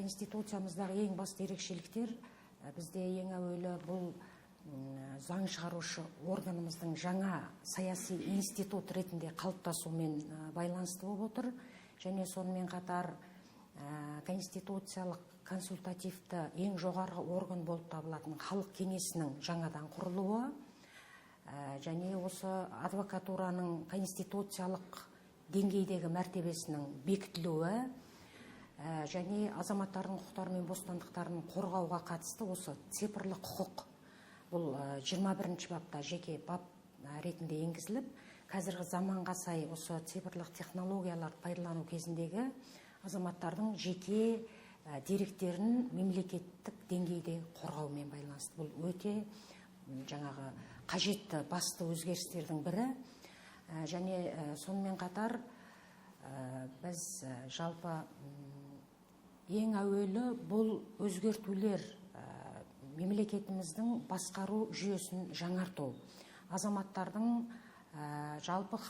Конституциямыздағы ең басты ерекшеліктер бізде ең әуелі бұл заң шығарушы органымыздың жаңа саяси институт ретінде қалыптасуымен байланысты болып отыр. Және сонымен қатар конституциялық консультативті ең жоғарғы орган болып табылатын халық кеңесінің жаңадан құрылуы, және осы адвокатураның конституциялық деңгейдегі мәртебесінің бекітілуі, және азаматтардың құқықтары мен бостандықтарын қорғауға қатысты осы цифрлық құқық, бұл 21-ші бапта жеке бап ретінде енгізіліп, қазіргі заманға сай осы цифрлық технологиялар пайдалану кезіндегі азаматтардың жеке деректерін мемлекеттік деңгейде қорғаумен байланысты. Бұл өте жаңағы қажетті басты өзгерістердің бірі. Және сонымен қатар біз жалпы ең әуелі бұл өзгертулер мемлекетіміздің басқару жүйесін жаңарту, азаматтардың жалпы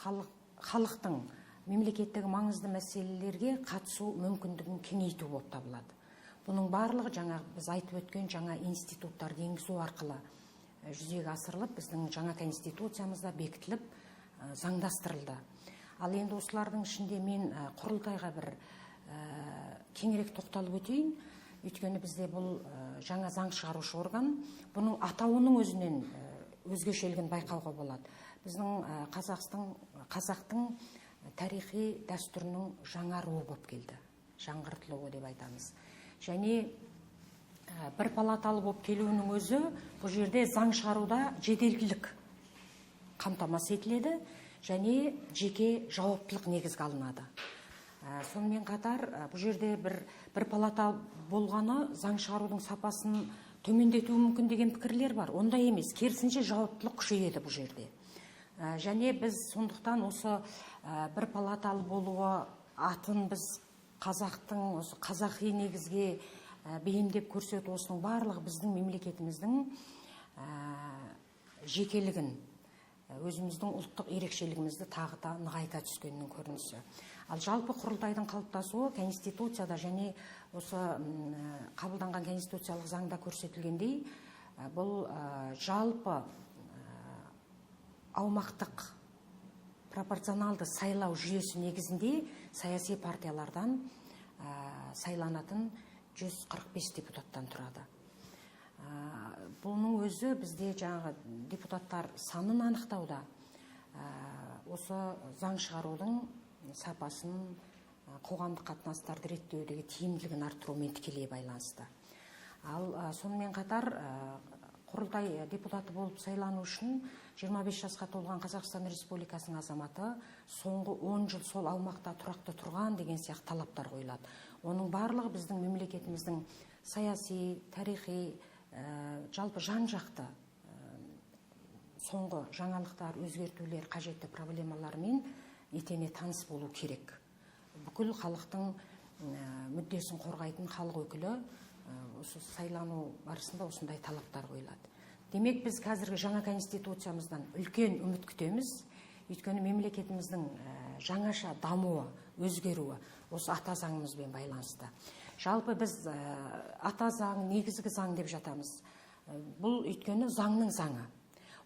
халықтың мемлекеттегі маңызды мәселелерге қатысу мүмкіндігін кеңейту болып табылады. Бұның барлығы жаңа біз айтып өткен жаңа институттарды енгізу арқылы жүзеге асырылып, біздің жаңа конституциямызда бекітіліп, заңдастырылды. Ал енді осылардың ішінде мен құрылтайға бір кеңірек тоқталып өтейін. Өйткені бізде бұл жаңа заң шығарушы орган, бұның атауының өзінен өзгешелігін байқауға болады. Біздің қазақтың тарихи дәстүрінің жаңаруы болып келді, жаңғыртылуы деп айтамыз. Және бір палаталы болып келуінің өзі бұл жерде заң шығаруда жеделділік қамтамасыз етіледі, және жеке жауаптылық негізге алынады. Сонымен қатар бұл жерде бір палата болғаны заң шығарудың сапасын төмендетуі мүмкін деген пікірлер бар. Ондай емес, керісінше жауаптылық күшейеді бұл жерде. Және біз сондықтан осы бір палаталы болуы атын біз қазақтың осы қазақи негізге бейімдеп көрсету, осының барлығы біздің мемлекетіміздің жекелігін, өзіміздің ұлттық ерекшелігімізді тағы да нығайта түскеннің көрінісі. Ал жалпы құрылтайдың қалыптасуы конституцияда және осы қабылданған конституциялық заңда көрсетілгендей, бұл жалпы аумақтық пропорционалды сайлау жүйесі негізінде саяси партиялардан сайланатын 145 депутаттан тұрады. Бұның өзі бізде жаңағы депутаттар санын анықтауда осы заң шығарудың сапасын, қоғамдық қатынастарды реттеудегі тиімділігін арттырумен тікелей байланысты. Ал сонымен қатар құрылтай депутаты болып сайлану үшін 25 жасқа толған Қазақстан Республикасының азаматы соңғы 10 жыл сол аумақта тұрақты тұрған деген сияқты талаптар қойылады. Оның барлығы біздің мемлекетіміздің саяси, тарихи, жалпы жан-жақты соңғы жаңалықтар, өзгертулер, қажетті проблемалармен етене таныс болу керек. Бүкіл халықтың мүддесін қорғайтын халық өкілі осы сайлану барысында осындай талаптар қойылады. Демек, біз қазіргі жаңа конституциямыздан үлкен үміт күтеміз. Өйткені мемлекетіміздің жаңаша дамуы, өзгеруі осы ата заңымызбен байланысты. Жалпы біз ата заң, негізгі заң деп жатамыз. Бұл өйткені заңның заңы.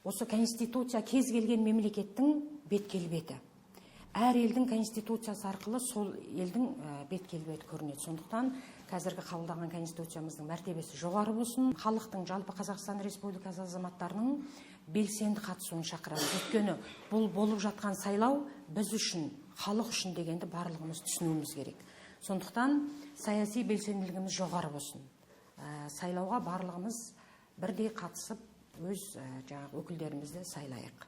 Осы конституция кез келген мемлекеттің бет-келбеті. Әр елдің конституциясы арқылы сол елдің бет-келбеті көрінеді. Сондықтан қазіргі қабылданған конституциямыздың мәртебесі жоғары болсын. Халықтың, жалпы Қазақстан Республикасы азаматтарының белсенді қатысуын шақырамыз. Өйткені бұл болып жатқан сайлау біз үшін, халық үшін дегенді барлығымыз түсінуіміз керек. Сондықтан саяси белсенділігіміз жоғары болсын. Сайлауға барлығымыз бірдей қатысып, өз өкілдерімізді сайлайық.